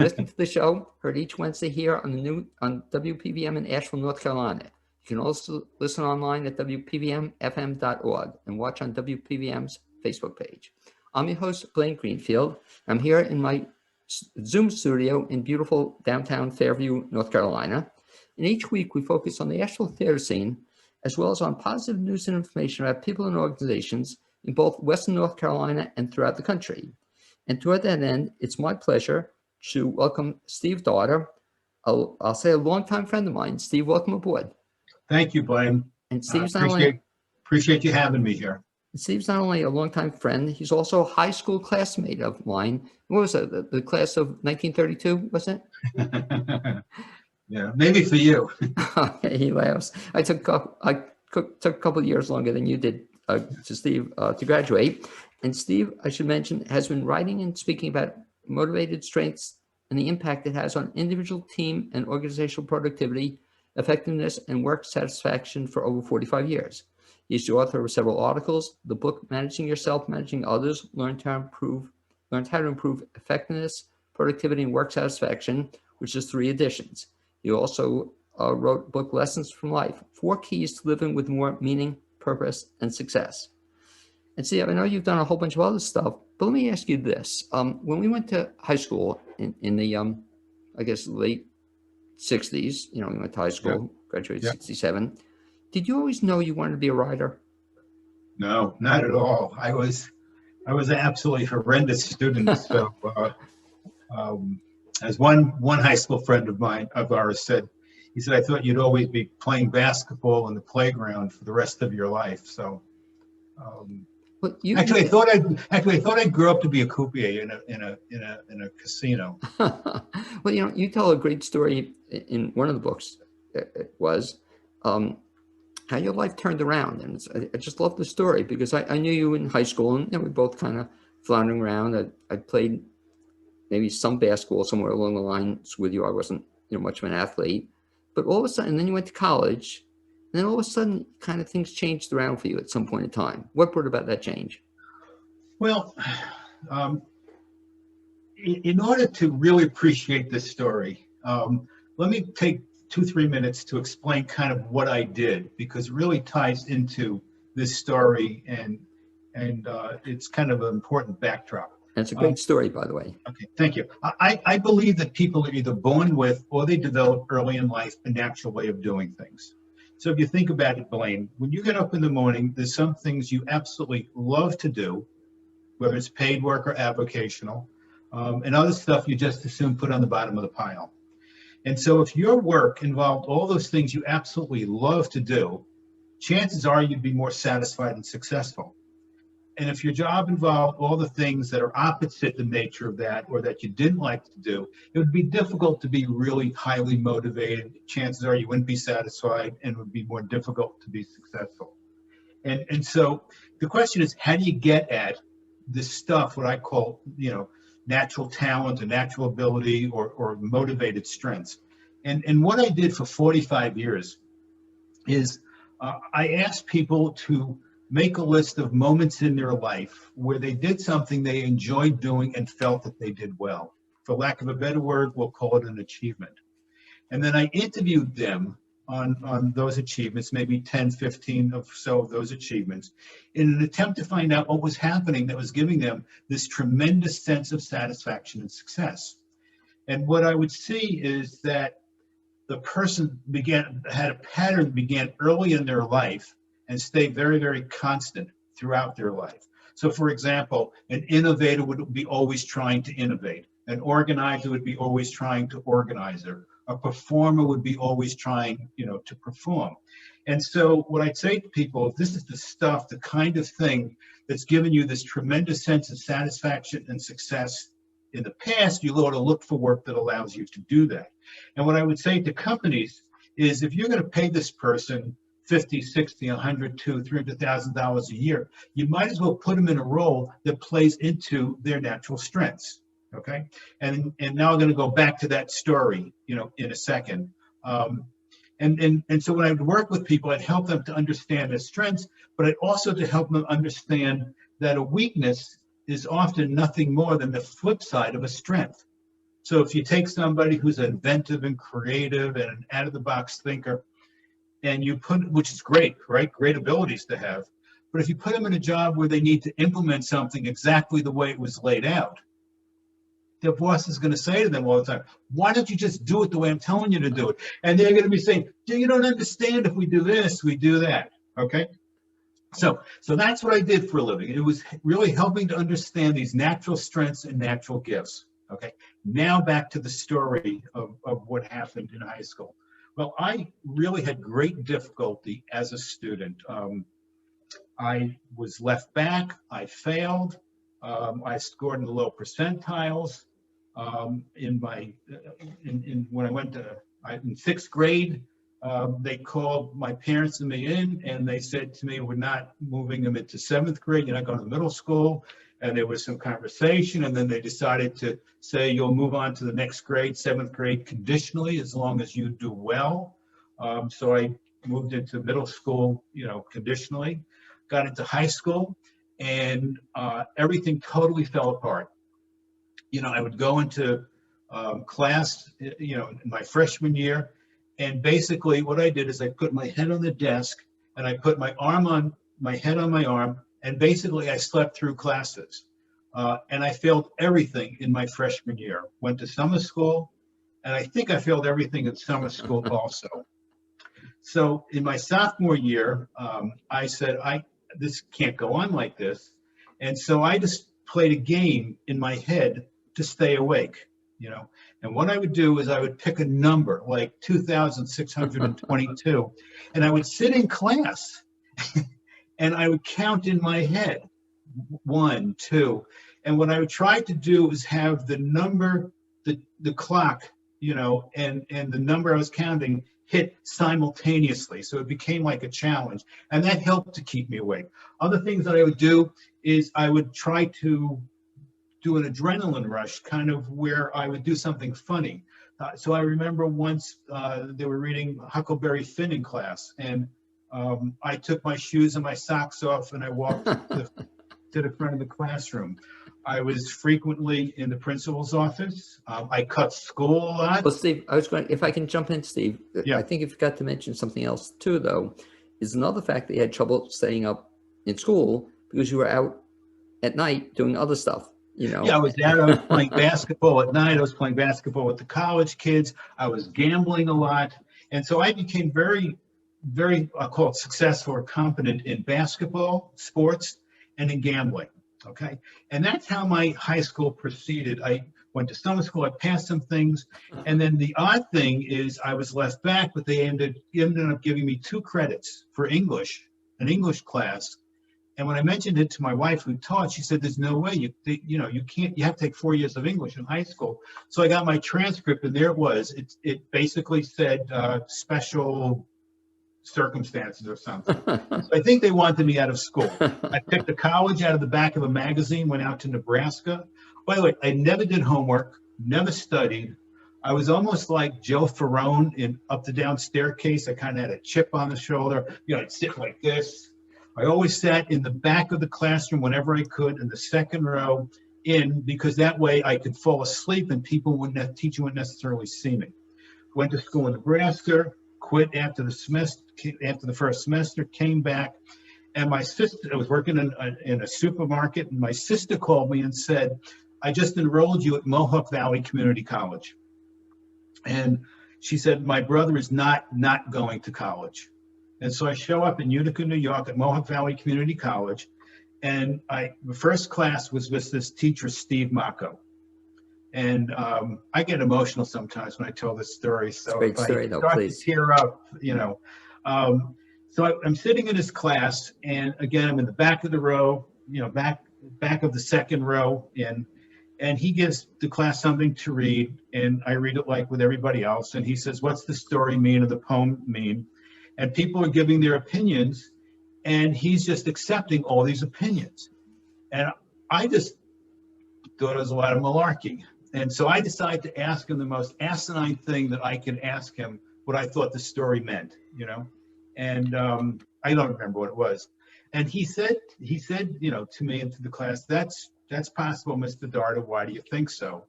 Listening to the show, heard each Wednesday here on WPVM in Asheville, North Carolina. You can also listen online at WPVMFM.org and watch on WPVM's Facebook page. I'm your host, Blaine Greenfield. I'm here in my Zoom studio in beautiful downtown Fairview, North Carolina. And each week we focus on the Asheville theater scene, as well as on positive news and information about people and organizations in both Western North Carolina and throughout the country. And toward that end, it's my pleasure to welcome Steve Daughter, I'll say a longtime friend of mine. Steve, welcome aboard. Thank you, Blaine. And Steve's appreciate you having me here. Steve's not only a longtime friend, he's also a high school classmate of mine. What was it? The class of 1932, was it? Yeah, maybe for you. He laughs. I took a couple of years longer than you did to Steve to graduate. And Steve, I should mention, has been writing and speaking about motivated strengths and the impact it has on individual, team, and organizational productivity, effectiveness, and work satisfaction for over 45 years. He's the author of several articles. The book, Managing Yourself, Managing Others, Learn how to improve effectiveness, productivity, and work satisfaction, which is 3 editions. He also wrote the book, Lessons from Life, 4 Keys to Living with More Meaning, Purpose, and Success. And see, I know you've done a whole bunch of other stuff, but let me ask you this. When we went to high school in the, I guess, late 60s, we went to high school, graduated 67. Did you always know you wanted to be a writer? No, not at all. I was an absolutely horrendous student. So as one high school friend of ours said, he said, I thought you'd always be playing basketball in the playground for the rest of your life. So I thought I'd grow up to be a croupier in a casino. Well, you tell a great story in one of the books. It was how your life turned around, and I just love the story because I knew you in high school, and we both kind of floundering around. I played maybe some basketball somewhere along the lines with you. I wasn't much of an athlete, but all of a sudden, then you went to college. And then all of a sudden, kind of things changed around for you at some point in time. What brought about that change? Well, in order to really appreciate this story, let me take 2-3 minutes to explain kind of what I did, because it really ties into this story, and it's kind of an important backdrop. That's a great story, by the way. Okay, thank you. I believe that people are either born with or they develop early in life a natural way of doing things. So if you think about it, Blaine, when you get up in the morning, there's some things you absolutely love to do, whether it's paid work or avocational, and other stuff you just as soon put on the bottom of the pile. And so if your work involved all those things you absolutely love to do, chances are you'd be more satisfied and successful. And if your job involved all the things that are opposite the nature of that, or that you didn't like to do, it would be difficult to be really highly motivated. Chances are you wouldn't be satisfied, and it would be more difficult to be successful. And so the question is, how do you get at this stuff, what I call, natural talent or natural ability or motivated strengths? And what I did for 45 years is I asked people to make a list of moments in their life where they did something they enjoyed doing and felt that they did well. For lack of a better word, we'll call it an achievement. And then I interviewed them on those achievements, maybe 10, 15 or so of those achievements, in an attempt to find out what was happening that was giving them this tremendous sense of satisfaction and success. And what I would see is that the person had a pattern that began early in their life and stay very, very constant throughout their life. So for example, an innovator would be always trying to innovate. An organizer would be always trying to organize. A performer would be always trying, to perform. And so what I'd say to people, this is the stuff, the kind of thing that's given you this tremendous sense of satisfaction and success in the past, you ought to look for work that allows you to do that. And what I would say to companies is, if you're going to pay this person $50, $60, $100, $200,000, $300,000 a year, you might as well put them in a role that plays into their natural strengths. Okay, and now I'm going to go back to that story, in a second. And so when I would work with people, I'd help them to understand their strengths, but I'd also to help them understand that a weakness is often nothing more than the flip side of a strength. So if you take somebody who's inventive and creative and an out-of-the-box thinker, and you put, which is great, right? Great abilities to have. But if you put them in a job where they need to implement something exactly the way it was laid out, their boss is going to say to them all the time, why don't you just do it the way I'm telling you to do it? And they're going to be saying, you don't understand, if we do this, we do that, okay? So that's what I did for a living. It was really helping to understand these natural strengths and natural gifts, okay? Now back to the story of what happened in high school. Well, I really had great difficulty as a student. I was left back, I failed, I scored in the low percentiles. When I went to in 6th grade, they called my parents and me in, and they said to me, we're not moving them into 7th grade, you're not going to middle school. And there was some conversation, and then they decided to say, you'll move on to the next grade, 7th grade, conditionally, as long as you do well. So I moved into middle school, conditionally, got into high school, and everything totally fell apart. I would go into class, in my freshman year, and basically what I did is I put my head on the desk, and I put my head on my arm, and basically I slept through classes. And I failed everything in my freshman year. Went to summer school, and I think I failed everything in summer school also. So in my sophomore year, I said, this can't go on like this. And so I just played a game in my head to stay awake, And what I would do is I would pick a number like 2,622, and I would sit in class and I would count in my head, 1, 2. And what I would try to do is have the number, the clock, and the number I was counting hit simultaneously. So it became like a challenge, and that helped to keep me awake. Other things that I would do is I would try to do an adrenaline rush, kind of where I would do something funny. So I remember once they were reading Huckleberry Finn in class, and I took my shoes and my socks off, and I walked to the front of the classroom. I was frequently in the principal's office. I cut school a lot. Well, Steve, if I can jump in, Steve, yeah. I think you forgot to mention something else too, though, is another fact that you had trouble staying up in school because you were out at night doing other stuff. Yeah, I was playing basketball at night. I was playing basketball with the college kids. I was gambling a lot. And so I became very, very, I'll call it successful or competent in basketball, sports, and in gambling. Okay. And that's how my high school proceeded. I went to summer school, I passed some things. And then the odd thing is I was left back, but they ended up giving me 2 credits for English, an English class. And when I mentioned it to my wife who taught, she said, there's no way, you can't, you have to take 4 years of English in high school. So I got my transcript, and there it was. It basically said special circumstances or something. So I think they wanted me out of school. I picked a college out of the back of a magazine, went out to Nebraska. By the way, I never did homework, never studied. I was almost like Joe Ferrone in Up the Down Staircase. I kind of had a chip on the shoulder. I'd sit like this. I always sat in the back of the classroom whenever I could, in the second row because that way I could fall asleep and teacher wouldn't necessarily see me. Went to school in Nebraska, quit after the first semester, came back, and my sister, I was working in a supermarket, and my sister called me and said, I just enrolled you at Mohawk Valley Community College. And she said, my brother is not going to college. And so I show up in Utica, New York at Mohawk Valley Community College, and the first class was with this teacher, Steve Mocco. And I get emotional sometimes when I tell this story. So great story, if I start to tear up, So I'm sitting in his class, and again, I'm in the back of the row, back of the second row, and he gives the class something to read, and I read it like with everybody else. And he says, what's the story mean or the poem mean? And people are giving their opinions, and he's just accepting all these opinions. And I just thought it was a lot of malarkey. And so I decided to ask him the most asinine thing that I could ask him, what I thought the story meant, And I don't remember what it was. And he said, to me and to the class, that's possible, Mr. Darter. Why do you think so?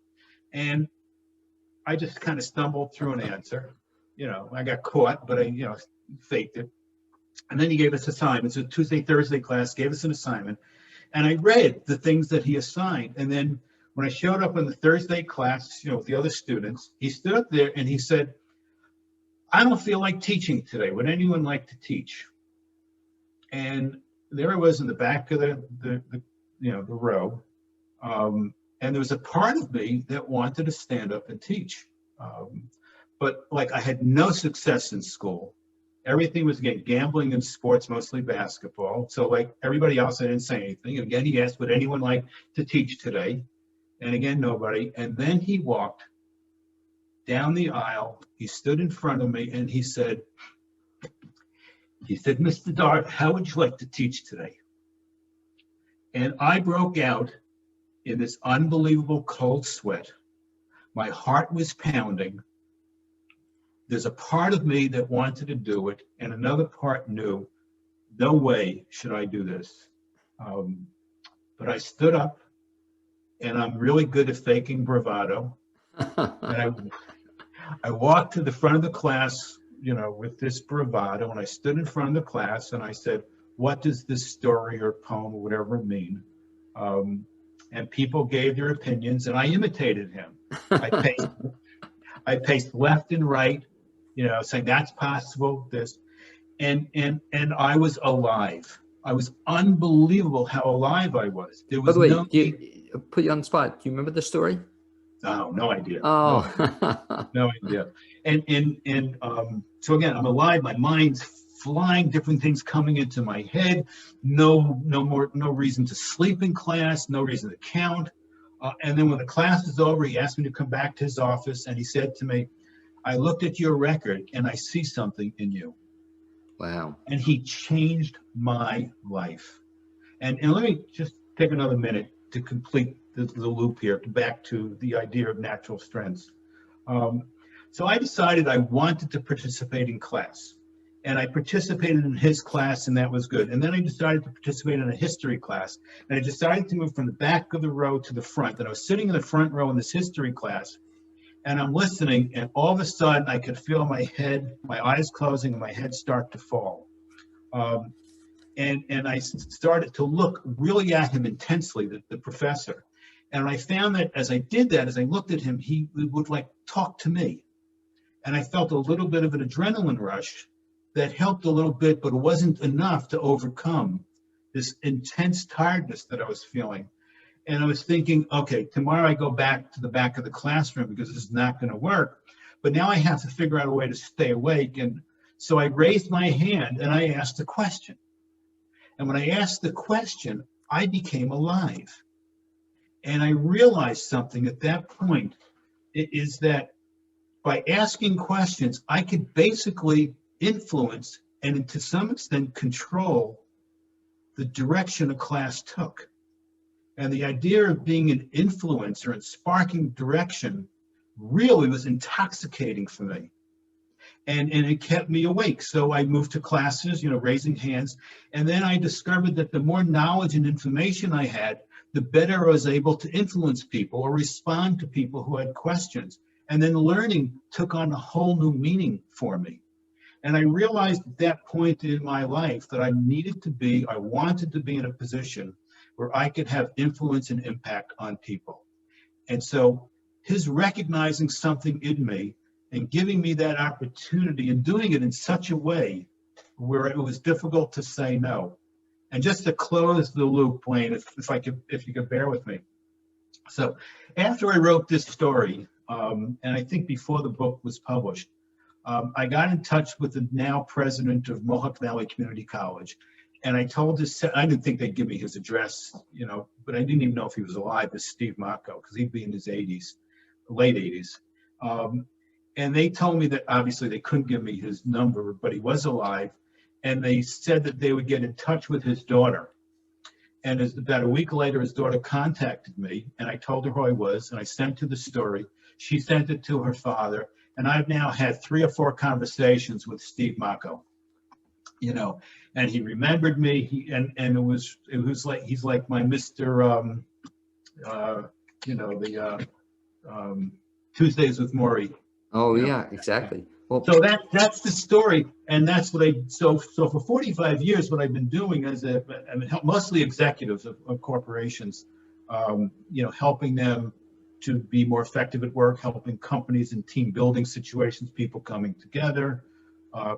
And I just kind of stumbled through an answer. I got caught, but I faked it. And then he gave us assignments. A Tuesday, Thursday class gave us an assignment. And I read the things that he assigned. And then when I showed up in the Thursday class, with the other students, he stood up there and he said, I don't feel like teaching today. Would anyone like to teach? And there I was in the back of the row. And there was a part of me that wanted to stand up and teach. But like, I had no success in school. Everything was gambling and sports, mostly basketball. So like everybody else, I didn't say anything. Again, he asked, would anyone like to teach today? And again, nobody. And then he walked down the aisle. He stood in front of me and he said, Mr. Dart, how would you like to teach today? And I broke out in this unbelievable cold sweat. My heart was pounding. There's a part of me that wanted to do it, and another part knew, no way should I do this. But I stood up, and I'm really good at faking bravado. And I walked to the front of the class, with this bravado, and I stood in front of the class, and I said, what does this story or poem or whatever mean? And people gave their opinions, and I imitated him. I paced left and right, saying that's possible, this, and I was alive. I was unbelievable how alive I was. There was By the way, put you on the spot. Do you remember the story? Oh, no idea. Oh, no idea. And so again, I'm alive. My mind's flying, different things coming into my head. No reason to sleep in class. No reason to count. And then when the class was over, he asked me to come back to his office, and he said to me, I looked at your record and I see something in you. Wow. And he changed my life. And let me just take another minute to complete the loop here, back to the idea of natural strengths. So I decided I wanted to participate in class. And I participated in his class, and that was good. And then I decided to participate in a history class. And I decided to move from the back of the row to the front. And I was sitting in the front row in this history class. And I'm listening, and all of a sudden I could feel my eyes closing, and my head start to fall. And I started to look really at him intensely, the professor. And I found that as I did that, as I looked at him, he would like talk to me. And I felt a little bit of an adrenaline rush that helped a little bit, but it wasn't enough to overcome this intense tiredness that I was feeling. And I was thinking, okay, tomorrow I go back to the back of the classroom because this is not going to work. But now I have to figure out a way to stay awake. And so I raised my hand and I asked a question. And when I asked the question, I became alive. And I realized something at that point, is that by asking questions, I could basically influence and to some extent control the direction a class took. And the idea of being an influencer and sparking direction really was intoxicating for me. And it kept me awake. So I moved to classes, raising hands. And then I discovered that the more knowledge and information I had, the better I was able to influence people or respond to people who had questions. And then learning took on a whole new meaning for me. And I realized at that point in my life that I wanted to be in a position where I could have influence and impact on people. And so his recognizing something in me and giving me that opportunity and doing it in such a way where it was difficult to say no. And just to close the loop, Blaine, if you could bear with me. So after I wrote this story, and I think before the book was published, I got in touch with the now president of Mohawk Valley Community College. And I told I didn't think they'd give me his address, but I didn't even know if he was alive, as Steve Mocco, because he'd be in his 80s, late 80s. And they told me that obviously they couldn't give me his number, but he was alive. And they said that they would get in touch with his daughter. And about a week later, his daughter contacted me, and I told her who I was, and I sent her the story. She sent it to her father, and I've now had 3 or 4 conversations with Steve Mocco. And he remembered me. And it was like he's like my Mr. Tuesdays with Maury. Oh, You know? yeah, exactly. Well, So that's the story, and that's what so for 45 years, what I've been doing as I mean, mostly executives of corporations, helping them to be more effective at work, helping companies in team building situations, people coming together, uh,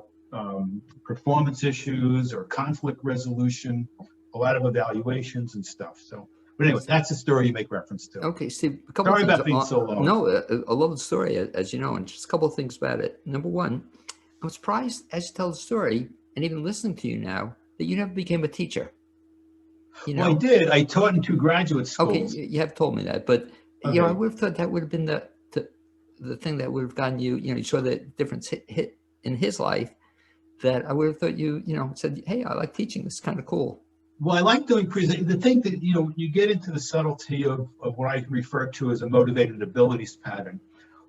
performance issues or conflict resolution, a lot of evaluations and stuff. So, but anyway, that's the story you make reference to. okay, Steve, a couple of Sorry things. about being so long. No, I love the story, as you know, and just a couple of things about it. Number one, I'm surprised as you tell the story, and even listening to you now, that you never became a teacher. You Well, I know? did. I taught in 2 graduate Okay, schools. you have told me that, but Okay. I would have thought that would have been the thing that would have gotten you. You saw the difference hit in his life. That I would have thought you said, "Hey, I like teaching. This is kind of cool." Well, I like doing the thing that, you get into the subtlety of what I refer to as a motivated abilities pattern.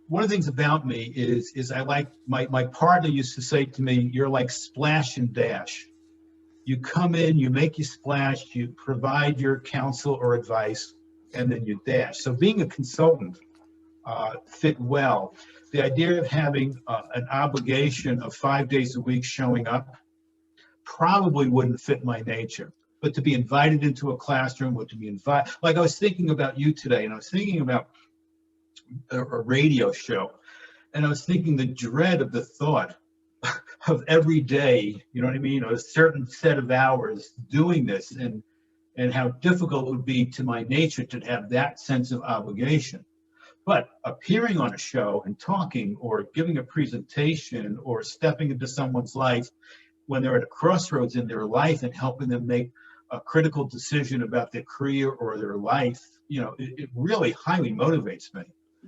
One of the things about me is I like, my partner used to say to me, you're like splash and dash. You come in, you make your splash, you provide your counsel or advice, and then you dash. So being a consultant fit well. The idea of having an obligation of 5 days a week showing up probably wouldn't fit my nature. But to be invited into a classroom, or to be invited, like I was thinking about you today, and I was thinking about a radio show, and I was thinking the dread of the thought of every day, you know what I mean, a certain set of hours doing this, and how difficult it would be to my nature to have that sense of obligation. But appearing on a show and talking or giving a presentation or stepping into someone's life when they're at a crossroads in their life and helping them make a critical decision about their career or their life, it really highly motivates me.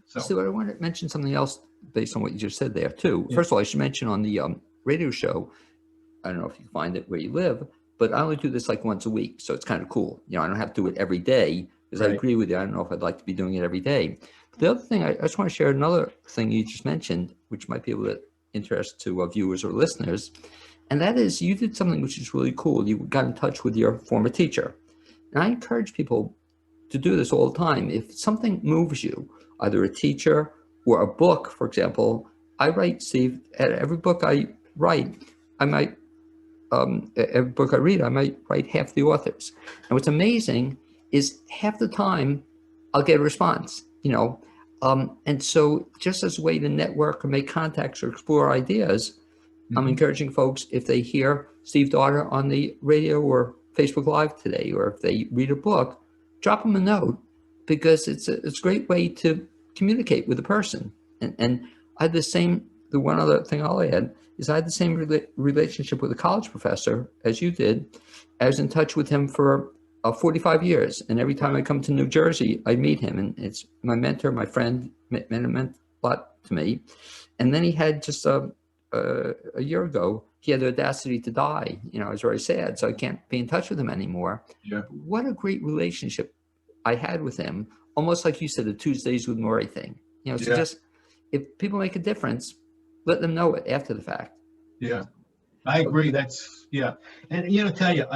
So I want to mention something else based on what you just said there too. Yeah. First of all, I should mention on the radio show, I don't know if you can find it where you live, but I only do this like once a week. So it's kind of cool. I don't have to do it every day because I agree with you. I don't know if I'd like to be doing it every day. But the other thing, I just want to share another thing you just mentioned, which might be able to interest to viewers or listeners. And that is, you did something which is really cool. You got in touch with your former teacher. And I encourage people to do this all the time. If something moves you, either a teacher or a book, for example, I write, Steve, at every book I write, every book I read, I might write half the authors. And what's amazing is half the time I'll get a response, and so just as a way to network or make contacts or explore ideas, I'm encouraging folks, if they hear Steve Daughter on the radio or Facebook Live today, or if they read a book, drop them a note, because it's a great way to communicate with a person. And I had the one other thing I'll add is I had the same relationship with a college professor as you did. I was in touch with him for 45 years. And every time I come to New Jersey, I meet him. And it's my mentor, my friend, meant a lot to me. And then he had just a year ago, he had the audacity to die. I was very sad, so I can't be in touch with him anymore. Yeah. What a great relationship I had with him, almost like you said, the Tuesdays with Maury thing. So just, if people make a difference, let them know it after the fact. Yeah, I agree. That's, and tell you,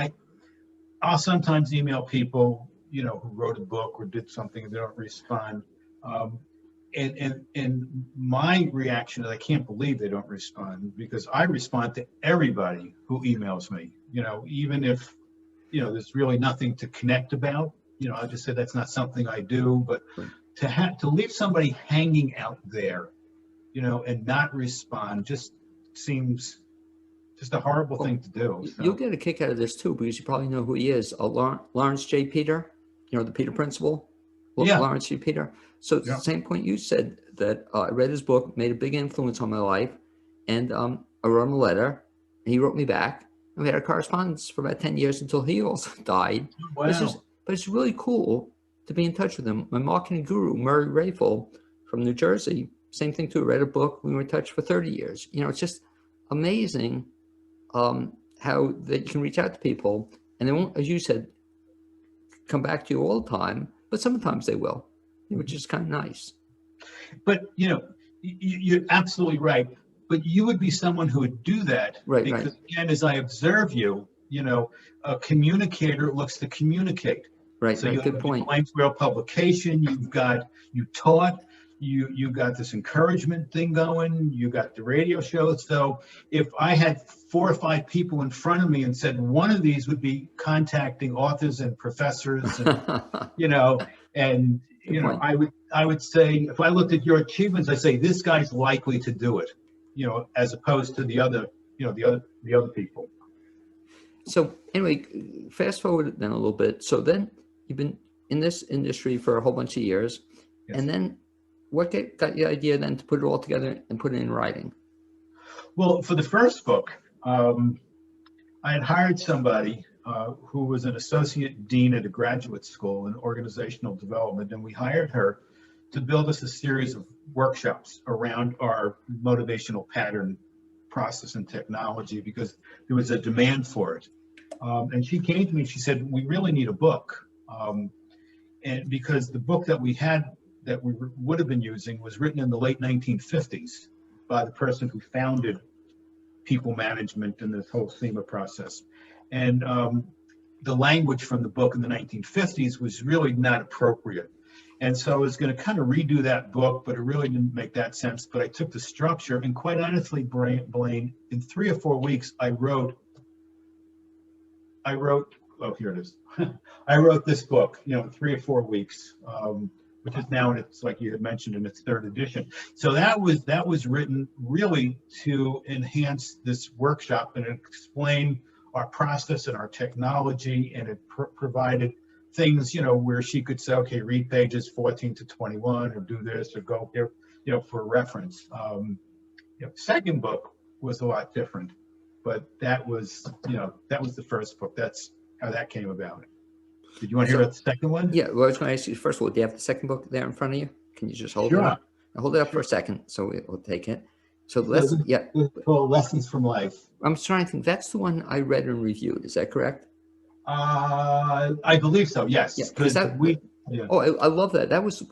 I'll sometimes email people, who wrote a book or did something and they don't respond. And my reaction is I can't believe they don't respond, because I respond to everybody who emails me, even if, there's really nothing to connect about. I just say that's not something I do, but to leave somebody hanging out there, and not respond just seems just a horrible thing to do. So. You'll get a kick out of this too, because you probably know who he is. Lawrence J. Peter, the Peter Principle. Lawrence J. Peter. So it's the same point you said, that I read his book, made a big influence on my life, and I wrote him a letter, and he wrote me back, and we had a correspondence for about 10 years until he also died. Wow. But it's really cool to be in touch with him. My marketing guru, Murray Rayful from New Jersey, same thing too. Read a book. We were in touch for 30 years. It's just amazing how they can reach out to people, and they won't, as you said, come back to you all the time, but sometimes they will, which is kind of nice. But you're absolutely right. But you would be someone who would do that, because again, as I observe you, a communicator looks to communicate. Right. So you good have point. a Blainesworld publication. You taught. you got this encouragement thing going, you got the radio show. So if I had 4 or 5 people in front of me and said one of these would be contacting authors and professors, and, you know, and Good you know, point. I would say, if I looked at your achievements, I say this guy's likely to do it, you know, as opposed to the other, you know, the other people. So anyway, fast forward then a little bit. So then you've been in this industry for a whole bunch of years, Yes. and then what got your idea then to put it all together and put it in writing? Well, for the first book, I had hired somebody who was an associate dean at a graduate school in organizational development, and we hired her to build us a series of workshops around our motivational pattern process and technology, because there was a demand for it. And she came to me and she said, we really need a book. And because the book that we had, that we would have been using, was written in the late 1950s by the person who founded people management and this whole SEMA process. And the language from the book in the 1950s was really not appropriate. And so I was going to kind of redo that book, but it really didn't make that sense. But I took the structure, and quite honestly, Blaine, in 3 or 4 weeks, I wrote, oh, here it is. I wrote this book, you know, in 3 or 4 weeks, which is now, it's like you had mentioned, in its 3rd edition. So that was written really to enhance this workshop and explain our process and our technology, and it provided things, you know, where she could say, okay, read pages 14 to 21, or do this, or go here, you know, for reference. You know, second book was a lot different, but that was, you know, that was the first book. That's how that came about. Did you want to hear about the second one? Yeah, well, I was going to ask you, first of all, do you have the second book there in front of you? Can you just hold it Sure. up? Now hold it up for a second, so we'll take it. So let's, yeah. It's called Lessons from Life. I'm trying to think, that's the one I read and reviewed, is that correct? I believe so, yes. Yeah, because that, yeah. oh, I love that. That was,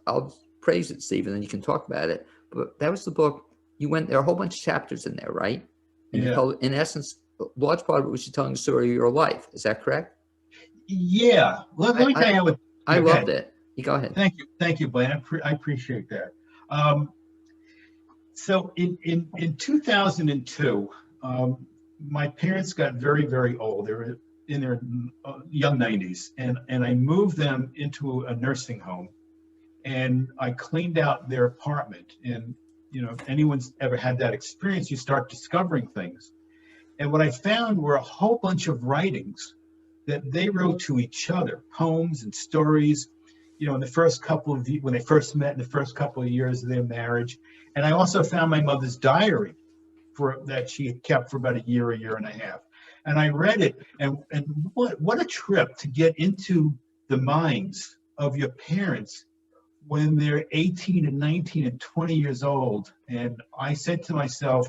I'll praise it, Steve, and then you can talk about it. But that was the book, you went, there are a whole bunch of chapters in there, right? And you told, in essence, a large part of it was you telling the story of your life. Is that correct? Yeah. Let me tell you what. I loved it. You go ahead. Thank you, Blaine. I appreciate that. So in 2002, my parents got very, very old. They were in their young 90s, and I moved them into a nursing home, and I cleaned out their apartment. And you know, if anyone's ever had that experience, you start discovering things. And what I found were a whole bunch of writings that they wrote to each other, poems and stories, you know, in the first couple of, when they first met, in the first couple of years of their marriage. And I also found my mother's diary that she had kept for about a year and a half. And I read it, and what a trip to get into the minds of your parents when they're 18 and 19 and 20 years old. And I said to myself,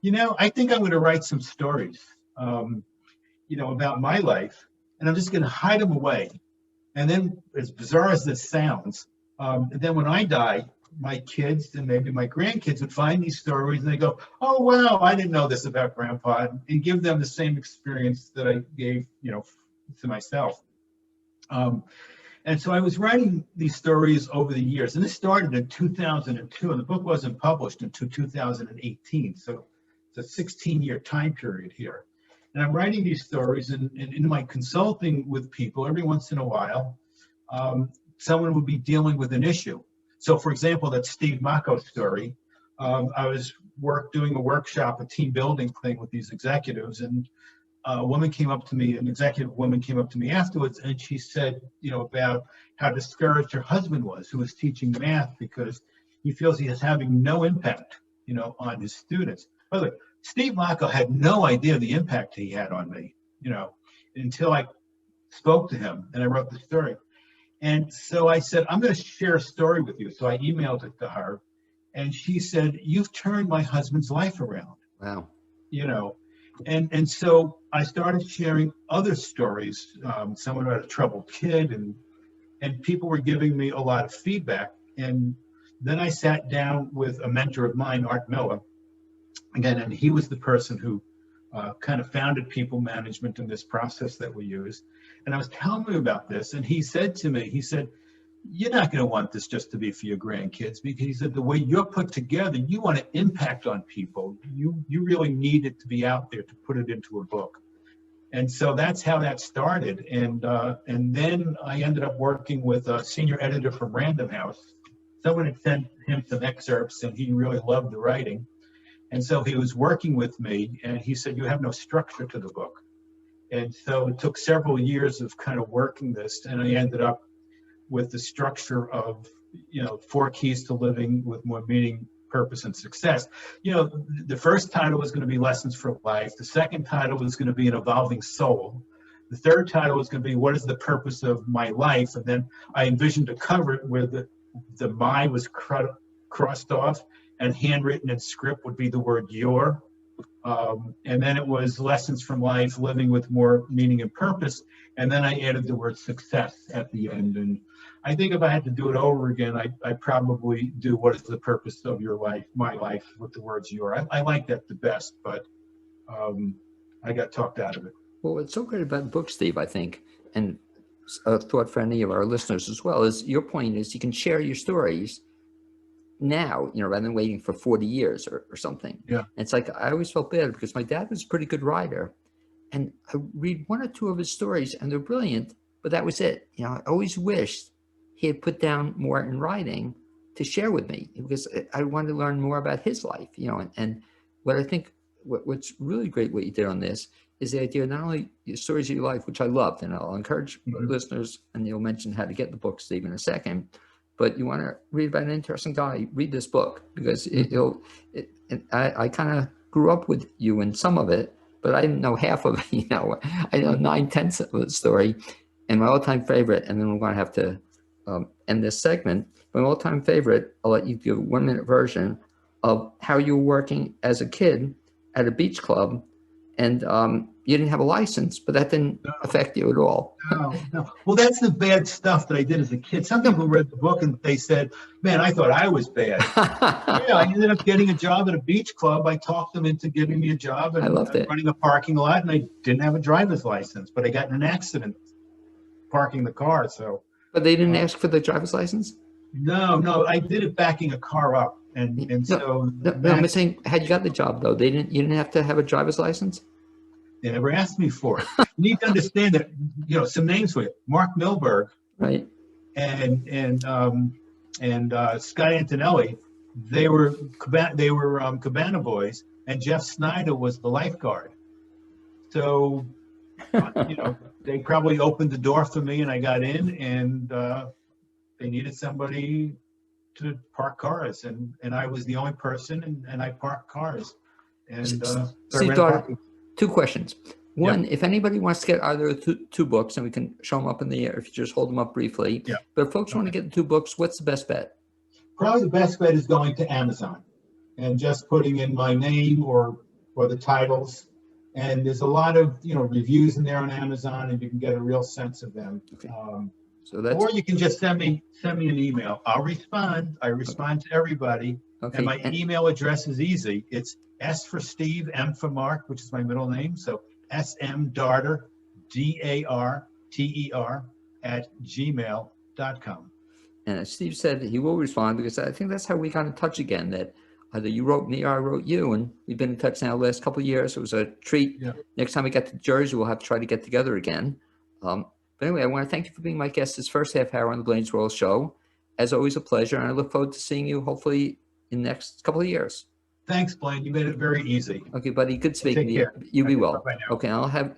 you know, I think I'm going to write some stories, you know, about my life, and I'm just going to hide them away. And then, as bizarre as this sounds, then when I die, my kids and maybe my grandkids would find these stories and they go, oh, wow, I didn't know this about Grandpa, and give them the same experience that I gave, you know, to myself. And so I was writing these stories over the years, and this started in 2002, and the book wasn't published until 2018. So it's a 16-year time period here. And I'm writing these stories, and in my consulting with people, every once in a while, someone would be dealing with an issue. So, for example, that Steve Mako story, I was doing a workshop, a team building thing with these executives, and a woman came up to me, an executive woman came up to me afterwards, and she said, you know, about how discouraged her husband was, who was teaching math, because he feels he is having no impact, you know, on his students. By the way, Steve Mako had no idea the impact he had on me, you know, until I spoke to him and I wrote the story. And so I said, I'm going to share a story with you. So I emailed it to her, and she said, you've turned my husband's life around. Wow. You know, and so I started sharing other stories, someone about a troubled kid, and people were giving me a lot of feedback. And then I sat down with a mentor of mine, Art Miller, again, and he was the person who kind of founded people management in this process that we use. And I was telling him about this, and he said to me, he said, you're not going to want this just to be for your grandkids, because he said the way you're put together, you want to impact on people. You really need it to be out there to put it into a book. And so that's how that started. And then I ended up working with a senior editor from Random House. Someone had sent him some excerpts, and he really loved the writing. And so he was working with me, and he said, you have no structure to the book. And so it took several years of kind of working this, and I ended up with the structure of, 4 keys to living with more meaning, purpose, and success. The first title was going to be Lessons for Life. The second title was going to be An Evolving Soul. The third title was going to be What is the Purpose of My Life? And then I envisioned a cover where the my was crossed off, and handwritten in script would be the word your. And then it was Lessons from Life, Living with More Meaning and Purpose. And then I added the word success at the end. And I think if I had to do it over again, I'd probably do What is the Purpose of Your Life, My Life, with the words your. I like that the best, but I got talked out of it. Well, what's so great about the book, Steve, I think, and a thought for any of our listeners as well, is your point is you can share your stories now, rather than waiting for 40 years or something. Yeah. And it's like, I always felt bad because my dad was a pretty good writer, and I read 1 or 2 of his stories and they're brilliant, but that was it. I always wished he had put down more in writing to share with me, because I wanted to learn more about his life, and what I think, what's really great what you did on this is the idea, not only the stories of your life, which I loved, and I'll encourage listeners, and you'll mention how to get the book, Steve, in a second, but you want to read about an interesting guy, read this book, because I kind of grew up with you in some of it, but I didn't know half of it. I know 9/10 of the story. And my all-time favorite, and then we're going to have to end this segment, my all-time favorite, I'll let you do a 1-minute version of how you were working as a kid at a beach club, and you didn't have a license, but that didn't affect you at all. No. Well, that's the bad stuff that I did as a kid. Some people read the book and they said, man, I thought I was bad. I ended up getting a job at a beach club. I talked them into giving me a job, and I loved it. Running a parking lot, and I didn't have a driver's license, but I got in an accident parking the car. So. But they didn't ask for the driver's license? No, I did it backing a car up. So I'm saying, had you got the job though, you didn't have to have a driver's license? They never asked me for it. You need to understand that, some names for you. Mark Milberg, right, and Scott Antonelli, they were Cabana Boys, and Jeff Snyder was the lifeguard. So, they probably opened the door for me, and I got in, and they needed somebody to park cars, and I was the only person, and I parked cars. And Steve, 2 questions. One, if anybody wants to get either of the 2 books, and we can show them up in the air if you just hold them up briefly. Yeah. But if folks want to get the 2 books, what's the best bet? Probably the best bet is going to Amazon and just putting in my name or the titles. And there's a lot of reviews in there on Amazon, and you can get a real sense of them. Okay. Or you can just send me an email. I'll respond. I respond to everybody. Okay. And my email address is easy. It's S for Steve, M for Mark, which is my middle name. So smdarter, DARTER @gmail.com. And as Steve said, he will respond, because I think that's how we got in touch again, that either you wrote me or I wrote you, and we've been in touch now the last couple of years. It was a treat. Yeah. Next time we get to Jersey, we'll have to try to get together again. But anyway, I want to thank you for being my guest this first half hour on the Blainesworld show. As always, a pleasure, and I look forward to seeing you hopefully in the next couple of years. Thanks, Blaine. You made it very easy. Okay, buddy. Good speaking to you. You be well. Bye now. Okay, I'll have